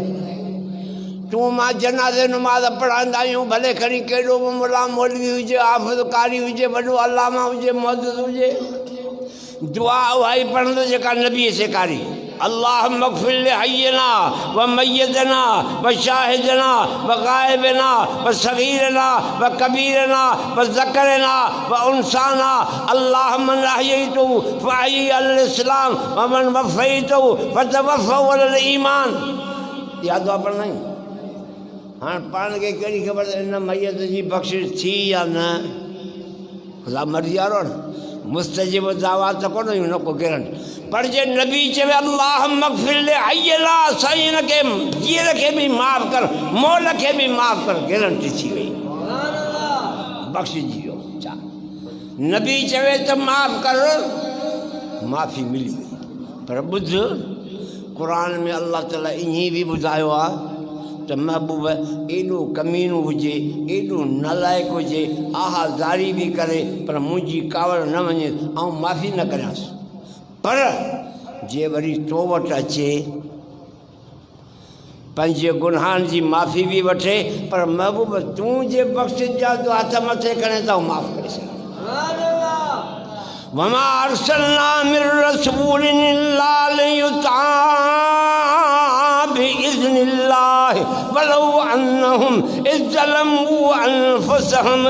तूं मां जनाज़े नुमाज़ पढ़ाईंदा आहियूं, भले खणी केॾो बि मुला मौलवी हुजे, हाफ़िज़ कारी हुजे, वॾो अलामा हुजे, मुहद्दिस हुजे, दुआ उहा ई पढ़ंदो जेका नबीअ सेखारी। अल्लाह मग़फ़िर लि हय्यना व मय्यतना व शाहिदना व गाइबना व सगीरना व कबीरना व ज़करना व उनसाना। अल्लाह मन अहयैतु फ़अहयि अलल इस्लाम व मन वफ़ैतु फ़तवफ़्फ़हु अलल ईमान। इहा दुआ पढ़ंदा आहियूं। हाणे पाण खे कहिड़ी ख़बर इन मैयत जी बख़्शिश थी या न? ख़ुदा मर्ज़ी वारो न, मुस्तजिब दावात त कोन हुयूं, न को गारंटी। पर जे नबी चवे अल्लाह मग़फ़िर लि हय्यना, साईं हिन खे जीअर खे बि माफ़ कर, मोल खे बि माफ़ कर, गारंटी थी वई, बख़्शिजी वियो। छा नबी चवे त माफ़ कर, माफ़ी मिली वई। पर ॿुध क़ुर में अल्लाह ताला ईअं बि ॿुधायो आहे त महबूब एॾो कमीनो हुजे, एॾो नालाइक हुजे, आहाज़ारी बि करे पर मुंहिंजी कावड़ न वञे ऐं माफ़ी न करियांसि। पर जे वरी तो वटि अचे पंहिंजे गुनाहनि जी माफ़ी बि वठे, पर महबूब तूं जे बख़्शिश जा हथ मथे करे त माफ़ करे सघे। वमा अरसलना मिन रसूलिन इल्ला लियुताअ बिइज़्निल्लाह वलौ अन्नहुम इज़्ज़लमू अनफुसहुम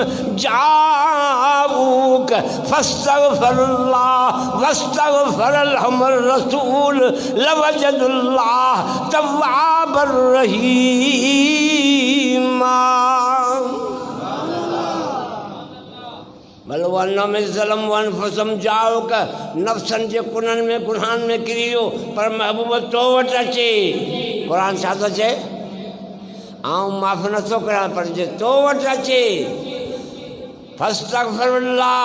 जाऊक फस्तगफिरुल्लाह वस्तगफर लहुमुर रसूल लवजदुल्लाह तव्वाबर रहीमा। नफ़्सनि जे कुननि में गुनाहनि में किरी वियो, पर महबूब तो वटि अचे। क़ुर छा थो चए? आउं माफ़ नथो कयां, पर जे तो वटि अचे फस्तगफिरुल्लाह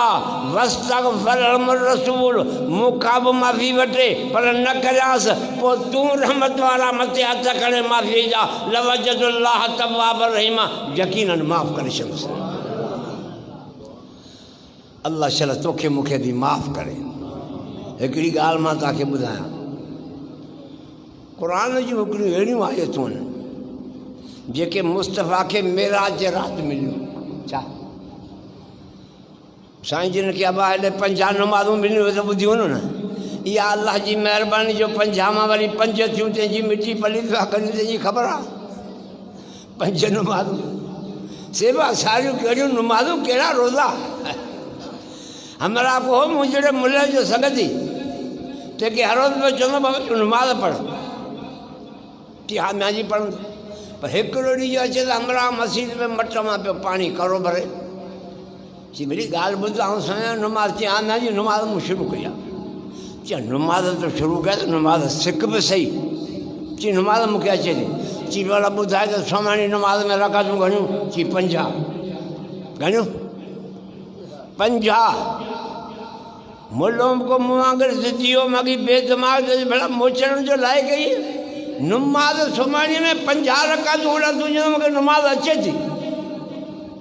वस्तगफर लहुमुर रसूल, मूंखां बि माफ़ी वठे पर न करियांसि, पोइ तूं रहमत वारा मथे हथ खणे माफ़ी ॾिजा, लवजदुल्लाह तव्वाबर रहीमा, यकीनन माफ़ करे छॾंदुसि। अल्लाह शल तोखे मूंखे बि माफ़ करे। हिकिड़ी ॻाल्हि मां तव्हांखे ॿुधायां, क़ुर जूं हिकिड़ियूं अहिड़ियूं आयतूं आहिनि जेके मुस्तफ़ा खे मेराज जे राति मिलियूं। छा साईं जिन खे अबा हेॾे 50 नमाज़ूं मिलियूं त ॿुधियूं न, इहा अल्लाह जी महिरबानी जो 50 मां वरी 5 थियूं, तंहिंजी मिठी पली पिया करियूं, तंहिंजी ख़बर आहे। 5 नमाज़ूं सेवा सारियूं कहिड़ियूं नमाज़ूं, कहिड़ा रोज़ा। हमरा को मुंहिंजे मुल्ह जो संगती तंहिंखे हर रोज़ में चवंदो बाबा तूं नमाज़ पढ़, की हा मां जी पढ़ंदो। पर हिकिड़ो ॾींहुं अचे त हमरा मस्जिद में मट मां पियो पाणी करो भरे, चई भली ॻाल्हि ॿुध, ऐं साईं नमाज़, चई हा मां जी नमाज़ मूं शुरू कई आहे। चई नमाज़ त शुरू कया त नमाज़ सिख बि सही। चई नमाज़ मूंखे अचे थी। चई भला ॿुधाए त सुभाणे नमाज़ में रकातूं घणियूं? चई 50। घणियूं? 50। मुल्लो को मुंहुं वांगुरु सिधी हो, माॻी बेदिमाग़ भला मोचण जो लाइ कई नमाज़ सुभाणे में 50 रकातूं होड़ा तुंहिंजो मूंखे नमाज़ अचे थी।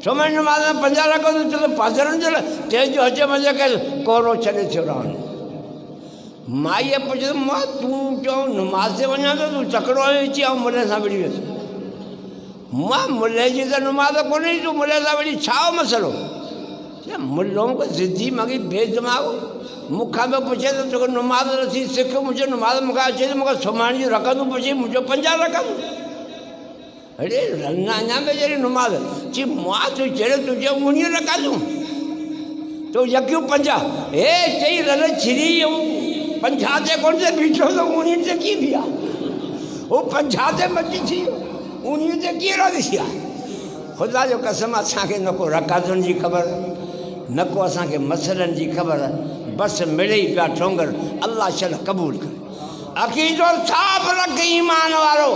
सुभाणे नमाज़ में 50 रकातूं चलो पासरनि जो लाइ तेजो हज मज़े करे कोरो छॾे थियो रहनि। माईअ पुछियसि मां तूं चओ नमाज़ ते वञा त तूं तकिड़ो आयो अची ऐं मुल्हे सां विड़ी वियुसि। मां मुल्हे जी त नमाज़ कोन्हे, तूं मुल्हे सां विड़ी छा मसइलो? मुल्लो को ज़िदी माॻी बेदिमाग़ मूंखां बि पुछे त तोखे नमाज़ नथी सिख, मुंहिंजो नमाज़ मूंखां अचे थी, मूंखां सुभाणे जी रकातूं पुछी, मुंहिंजो 50 रकातूं। अड़े रना अञा बि जहिड़ी नमाज़। चई मां तूं जहिड़े तुंहिंजो 19 रकातूं तूं यकियूं 50। हे चई रन छिरी 50 ते कोन ते बीठो त 19 ते कीअं बीहा? उहो 50 ते मची थी वियो, 19 ते कीअं रही आहे? ख़ुदा जो कसम असांखे न को रकातुनि जी ख़बर न को असांखे मसइलनि जी ख़बर बसि मिले ई पिया ठोंगर अल्लाह शल क़बूल करे अक़ीदो साफ़ रख ईमान वारो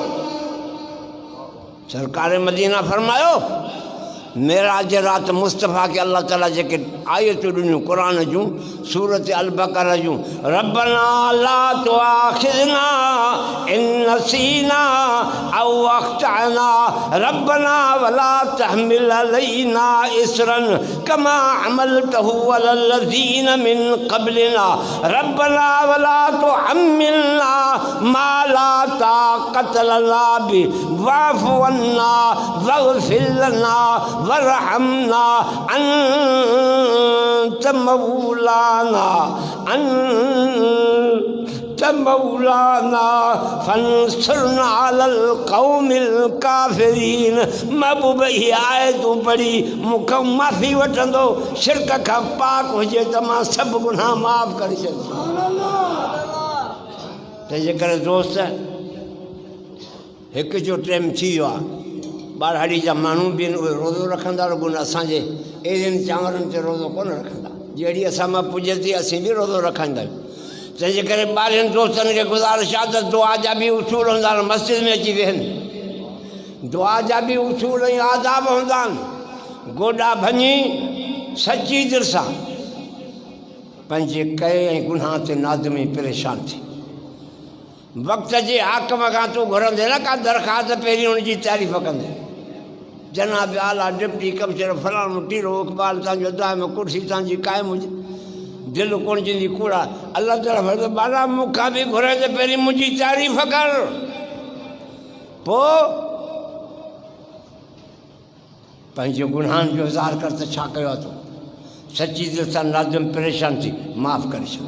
सरकार मदीना फरमायो मेराज रात मुस्तफ़ा के अल्लाह ताला जेके आयतूं ॾिनियूं क़ुरान जूं सूरत अल बक़रा जूं रब्बना ला तुआखिज़ना इन नसीना औ अख़्तअना रब्बना वला तहमिल अलैना इसरन कमा अमलतहु अलल लज़ीना मिन क़ब्लिना रब्बना वला तुहम्मिलना मा ला ताक़त लना बिहि वाफ़ु अन्ना वग़फ़िर लना वरहमना अंत मौलाना फंसुरना अलल क़ौमिल काफ़िरीन। महबूब ही आए तूं पढ़ी मूंखां माफ़ी वठंदो शिरक खां पाक हुजे त मां सभु गुनाह माफ़ करे छॾंदुमि। तंहिंजे करे दोस्त हिकु जो टाइम थी वियो आहे ॿारहाड़ी जा माण्हू बि आहिनि उहे रोज़ो रखंदा रुॻो असांजे एरियनि चांवरनि ते रोज़ो कोन रखंदा जहिड़ी असां मां पुॼे थी असीं बि रोज़ो रखंदा आहियूं। तंहिंजे करे ॿारनि दोस्तनि खे गुज़ारिश आहे त दुआ जा बि उसूल हूंदा आहिनि मस्जिद में अची वेहनि दुआ जा बि उसूल ऐं आदाब हूंदा आहिनि गोॾा भञी सची दिलि सां पंहिंजे कए ऐं गुनाह ते नाज़मी परेशान थी वक़्त जे हाकम खां तूं घुरंदे न का दरख़्वास्त पहिरीं हुनजी तारीफ़ कंदे जनाब आला डिप्टी कमिश्नर फलाणो टीरो इक़बाल तव्हांजो दाइम कुर्सी तव्हांजी क़ाइमु हुजे दिलि कोन चवंदी कूड़ा अलाह ताला बाला मूंखां बि घुरे त पहिरीं मुंहिंजी तारीफ़ कर पोइ पंहिंजे गुनाहनि जो इज़हार कर त छा कयो आहे तूं सची दिलि सां नाज़िम परेशान थी माफ़ करे छॾ।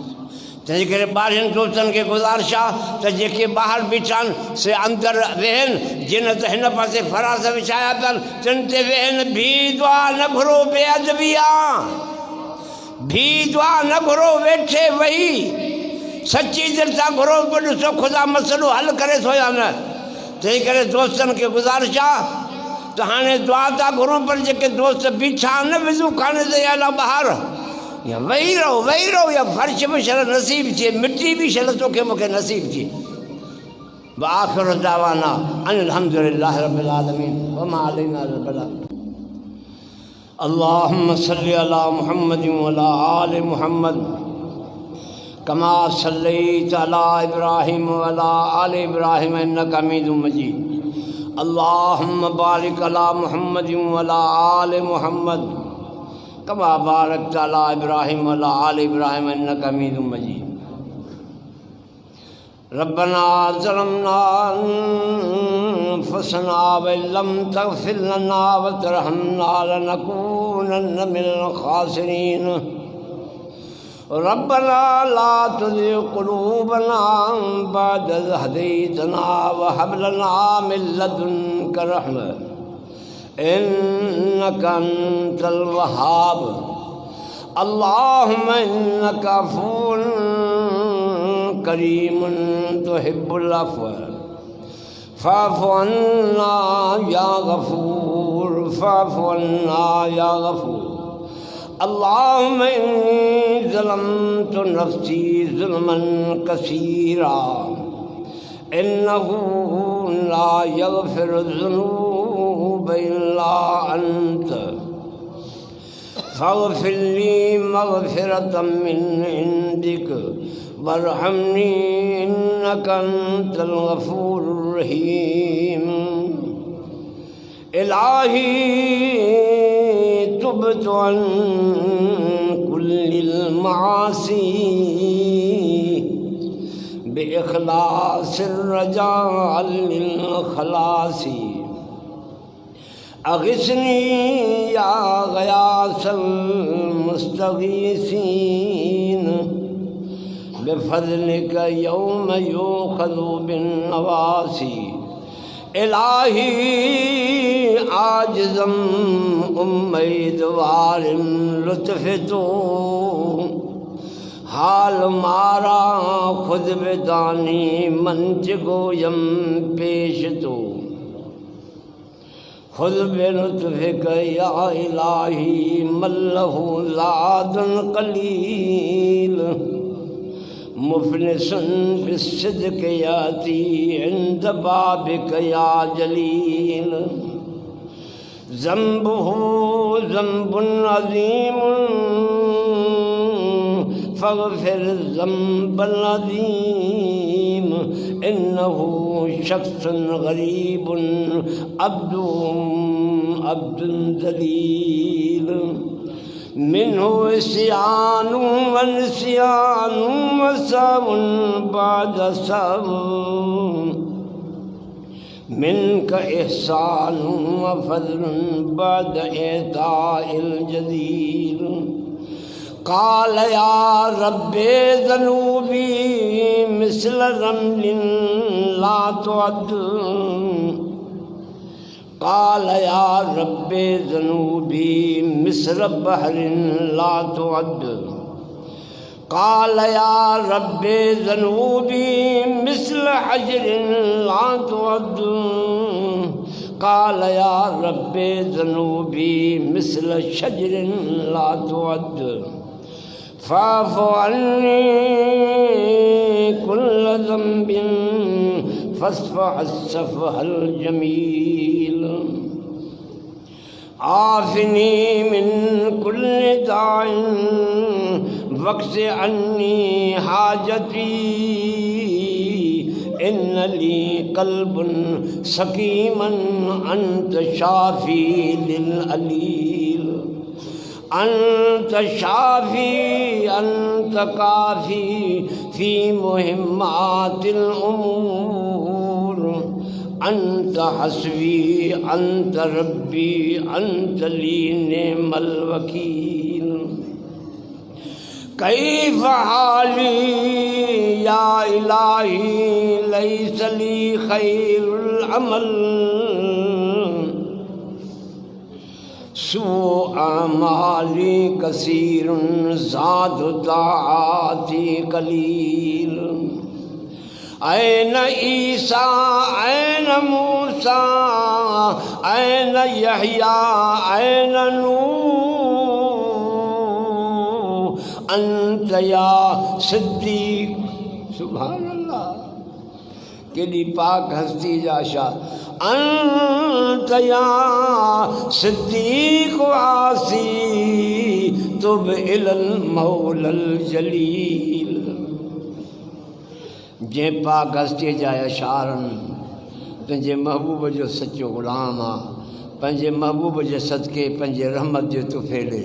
तंहिंजे करे ॿारनि दोस्तनि खे गुज़ारिश आहे त जेके ॿाहिरि बीठा आहिनि से अंदरि वेहनि जिन त हिन पासे फरास विछाया पिया आहिनि तिन ते वेहनि भी दुआ न घुरो बेअदबी आहे भी दुआ न घुरो वेठे वेही सची दिलि सां घुरो पोइ ॾिसो ख़ुदा मसइलो हल करे थो या न। तंहिं करे दोस्तनि खे गुज़ारिश आहे त हाणे दुआ था घुरूं पर जेके दोस्त बीठा आहिनि न विज़ू खाने ते या ॿाहिरि या वही रहो या फर्श भी शल नसीब थिए मिट्टी भी शल तोखे मूंखे नसीब थिए। आख़िर दावाना अनिल हम्दुलिल्लाहि रब्बिल आलमीन व मा अलैना इल्लल बलाग। अल्लाहुम्मा सल्लि अला मुहम्मद व अला आलि मुहम्मद कमा सल्लैता अला इब्राहीम व अला आलि इब्राहीम इन्नका हमीदुम मजीद। अल्लाहुम्मा बारिक अला मुहम्मद व अला आलि मुहम्मद कमा बारकता अला इब्राहीम व अला आलि इब्राहीम इन्नका हमीदुम मजीद। रब्बना ज़लमना अनफुसना व लम तग़फिर लना व तरहमना लनकूनन्न मिनल ख़ासिरीन। रब्बना ला तुज़िग़ क़ुलूबना बअद इज़ हदैतना व हब लना मिन लदुनका रहमह इन्नका अंतल वहाब। अल्लाहुम्मा इन्नका अफ़ून करीमुन तुहिब्बुल अफ़्व फ़अफ़ु अन्ना या गफ़ूर फ़अफ़ु अन्ना या गफ़ूर। अल्लाहुम्मा इन्नी ज़लमतु नफ़्सी ज़ुल्मन कसीरा इन्नहु ला यग़फ़िरु ज़ुनूब इल्ला अंत फ़ग़फ़िर ली मग़फ़िरतम मिन इंदिक वरहमनी इन्नका अंतल गफ़ूरुर रहीम। इलाही तुब्तु अन कुल्लिल मासी बेइख़लासिर रजा लिल खलासी। अग़िस्नी या गयासल मुस्तगीसीन बिफ़ज़लिका यौम युख़ज़ु बिन्नवासी। इलाही आजिज़म उम्मीदवारिम लुत्फ़ तो हाल मारा खुद बेदानी मंच गोयम पेश तो। खुद बिलुत्फ़िक या इलाही मल्लहु ज़ादुन क़लील मुफ़लिसुन बिस्सिद्क़ याती इंद बाबिक या जलील ज़ंबुहु ज़ंबुन अज़ीमुन फ़ग़फ़िर ज़ंबल अज़ीम इन्नहु शख़्सुन ग़रीबुन अब्दुन ज़लील मिन्हु इस्यानु व निस्यानु व सहुन बाद सहव मिनका इहसानु व फ़ज़लुन बाद इताइल जज़ील क़ाल या रब्बे ज़नूबी मिस्ल रमलिन ला तुअद्द क़ाल या रब्बे ज़नूबी मिस्र बहरिन ला तुअद्द क़ाल या रब्बे ज़नूबी मिस्ल हजरिन ला तुअद्द क़ाल या रब्बे ज़नूबी मिस्ल शजरिन ला तुअद्द फ़अफ़ु अन्नी कुल्ल ज़ंबिन फ़स्फ़ह अस्सफ़हल जमील आफ़िनी मिन कुल्लि दाइन वक्स अन्नी हाजती इन्न ली क़ल्बुन सकीमन अंत शाफ़ी लिल अलील अंत शाफ़ी अंत काफ़ी फ़ी मुहिम्मातिल उमूर अंत हस्बी अंत रब्बी अंत ली निअमल वकील कैफ़ हाली या इलाही लैस ली खैरुल अमल सुअमाली कसीरुन ज़ादु ताअती कलील ऐन ईसा ऐन मूसा ऐन यहया ऐन नूह अंत या सिद्दीक़ सुभान अल्लाह केॾी पाक हस्ती जा शाह अंत या सिद्दीक़ आसी तुब इलल मौलल जलील जे पाक हस्ती जा अशारनि तुंहिंजे महबूब जो सचो ग़ुलाम आहे पंहिंजे महबूब जे सदके पंहिंजे रहमत जो तुफ़ैले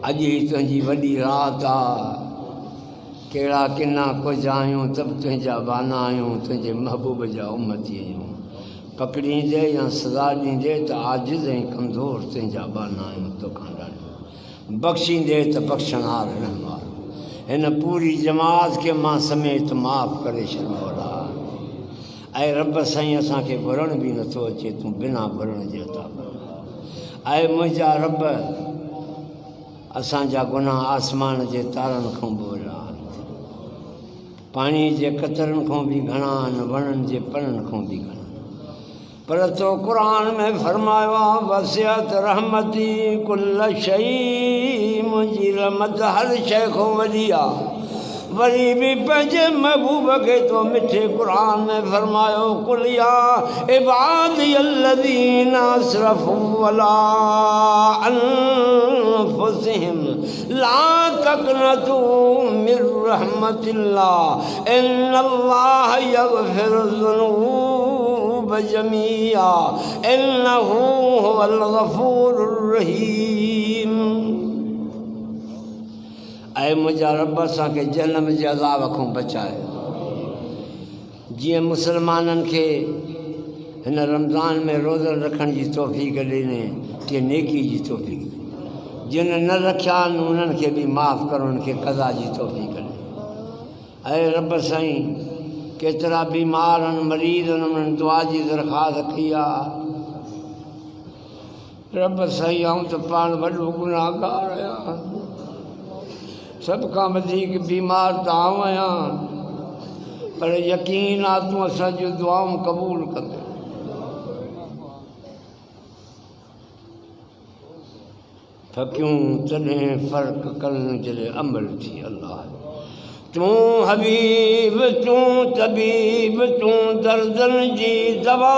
अॼु ही तुंहिंजी वॾी रात आहे कहिड़ा किना कुझु आहियूं त बि तुंहिंजा बाना आहियूं तुंहिंजे महबूब जा उम्मती आहियूं पकड़ींदे या सज़ा ॾींदे त आजिज़ ऐं कमज़ोर तुंहिंजा बाना आहियूं तोखां ॾाढो बख़्शींदे त बख़्शणार रहमार हिन पूरी जमात खे मां समेत माफ़ करे छॾ मौला ऐं रब साईं असांखे घुरण बि नथो अचे तूं बिना घुरण जे अता ऐं मुंहिंजा रब असांजा गुनाह आसमान जे तारनि खां बि वॾा पाणी जे क़तरनि खां बि घणा आहिनि वणनि जे पननि खां बि घणा पर तो क़ुरान में फरमायो आहे वसियत रहमती कुल शइ मुंहिंजी रहमत हर शइ खां वॾी आहे वरी भी पंहिंजे महबूब खे तो मिठे क़ुरान में फरमायो कुल या इबादियल्लज़ीना असरफ़ू अला अनफुसिहिम ला तक़नतू मिन रहमतिल्लाह इन्नल्लाह यग़फ़िरुज़्ज़ुनूब जमीआ इन्नहू हुवल गफ़ूरुर रहीम। ऐं मुंहिंजा रब असांखे जनम जे अज़ाब खां बचाए जीअं मुसलमाननि खे हिन रमज़ान में रोज़न रखण जी तौफ़ीक़ ॾिने तीअं नेकी जी तौफ़ीक़ जिन न रखिया आहिनि उन्हनि खे बि माफ़ु करो उन्हनि खे क़ज़ा जी तौफ़ीक़ ॾे। ऐं रब साईं केतिरा बीमार आहिनि मरीज़ आहिनि उन्हनि दुआ जी दरख़्वास्त कई आहे रब साईं आऊं त पाण वॾो गुनाहगार आहियां सब खां वधीक बीमार त आऊं आहियां पर यकीन आहे तूं असांजूं दुआऊं क़बूल कंदे थकियूं तॾहिं फ़र्क़ु करण जॾहिं अमल थी। अल्लाह तूं हबीब तूं तबीब तूं दर्दनि जी दवा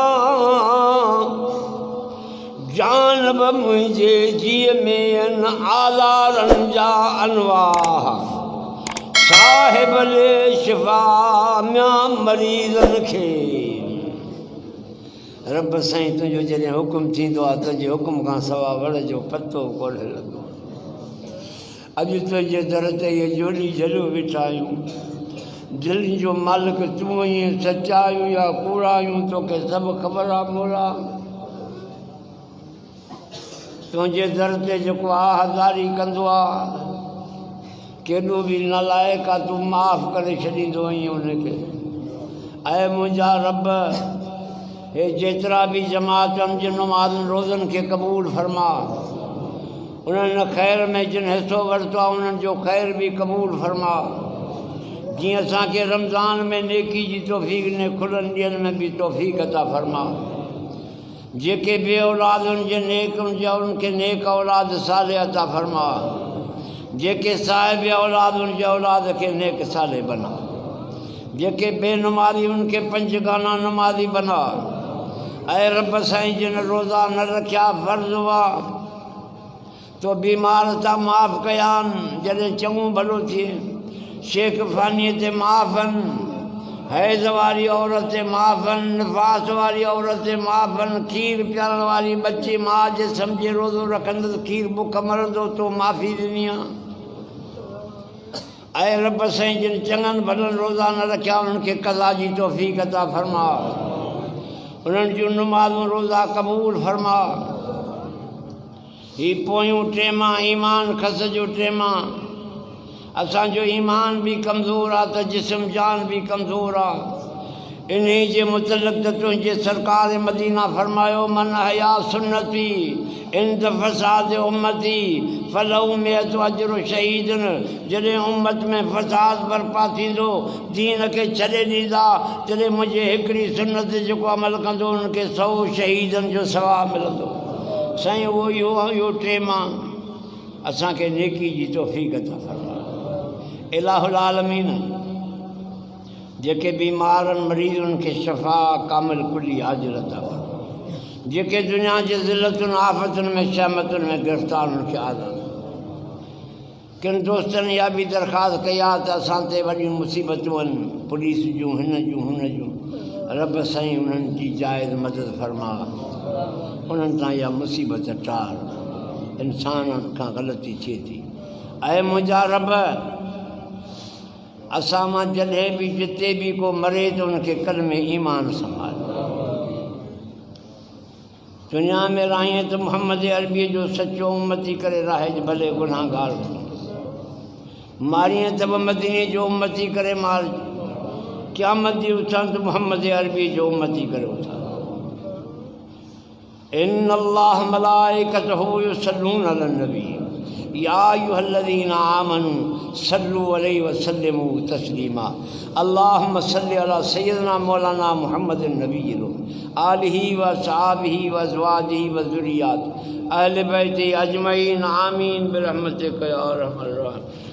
जानब मुंहिंजे जीअ में आहिनि आज़ारनि जा अनवाह साहिब ले शिफ़ा मियां मरीज़नि खे। रब साईं तुंहिंजो जॾहिं हुकुम थींदो आहे तुंहिंजे हुकुम खां सवा वण जो पतो कोन्हे लॻो। अॼु तुंहिंजे दर ते इहे जोड़ी झलियो वेठा आहियूं। दिलि जो मालिक तूं आहीं, सचा आहियूं या कूड़ा आहियूं तोखे सभु ख़बर आहे मोला। तुंहिंजे दर ते जेको आहादारी कंदो आहे केॾो बि नालाइक आहे तूं माफ़ करे छॾींदो आहीं उनखे। ऐं मुंहिंजा रब हे जेतिरा बि जमातनि जिन नमाज़नि रोज़नि खे क़बूल फरमा, उन्हनि ख़ैर में जिन हिसो वरितो आहे उन्हनि जो ख़ैर बि क़बूल फरमा। जीअं असांखे रमज़ान में नेकी जी तौफ़ीक़ ॾिने खुलनि ॾींहंनि में बि तौफ़ीक़ अता फरमा। जेके बे औलाद उनजे नेक उनजा उनखे नेक औलाद साले अता फरमा। जेके साहिब औलाद उनजे औलाद खे नेक साले बना। जेके बेनमाज़ी उनखे पंजगाना नमाज़ी बना। ऐं रब साईं जिन रोज़ा न रखिया फ़र्ज़ हुआ तो बीमार था माफ़ कयानि जॾहिं चङो भलो थिए। शेख फ़ानीअ ते माफ़नि, हैज़ वारी औरत ते माफ़नि, निफ़ास वारी औरत ते माफ़नि, खीर पीआरण वारी बची माउ जे सम्झे रोज़ो रखंदसि खीर बुख मरंदो तो माफ़ी ॾिनी आहे। ऐं रब साईं जिन चङनि भलनि रोज़ा न रखिया उन्हनि खे क़ज़ा जी तौफ़ीक़ अता फरमा। उन्हनि जूं नमाज़ूं रोज़ा क़बूल फरमा। ही पोयूं टेमा ईमान खस जो टेमा असांजो ईमान बि कमज़ोर आहे त जिस्म जान बि कमज़ोर आहे। इन्ही जे मुतलक़ त तुंहिंजे सरकार मदीना फरमायो मन हया सुन्नती इंद फ़साद उम्मती फलहु मिअतु अजरु शहीदनि। जॾहिं उम्मत में फ़साद बर्पा थींदो दीन खे छॾे ॾींदा तॾहिं मुंहिंजे हिकिड़ी सुन्नत जेको अमल कंदो उनखे 100 शहीदनि जो सवाबु मिलंदो। साईं उहो इहो टेमा असांखे नेकी जी तौफ़ीक़ अता फरमा। इलाहुल आलमीन जेके बीमारनि मरीज़नि खे शफ़ा कामिल कुली आजिर अता फरमा। जेके दुनिया जे ज़िलतुनि आफ़तुनि में शहमतुनि में गिरफ़्तार उनखे आज़ाद। किन दोस्तनि इहा बि दरख़्वास्त कई आहे त असां ते वॾियूं मुसीबतूं आहिनि पुलिस जूं हिन जूं हुन जूं। रब साईं उन्हनि जी जाइज़ मदद फरमा। उन्हनि तां इहा मुसीबत टार। इंसाननि खां ग़लती थिए थी। ऐं मुंहिंजा रब असां मां जॾहिं बि जिते बि को मरे त उनखे कल में ईमान संभाल। दुनिया में राहीअ त मोहम्मद अरबीअ जो सचो उम्मती करे राहे भले गुनाहगार मारीअ त मदीने जो उम्मती करे मार। क़यामत जी उथां त मोहम्मद अरबी जो उम्मती करे उथां। इन्न अल्लाह मलाइकतहु युसल्लूना अलन नबी या अय्युहल्लज़ीना आमनू सल्लू अलैहि वसल्लिमू तस्लीमा। अल्लाहुम्मा सल्लि अला सय्यिदना मौलाना मुहम्मदिन नबील आलिही व सहाबिही व अज़वाजिही व ज़ुर्रिय्यात अहले बैत अजमईन आमीन बिरहमतिक या अरहमर राहिमीन।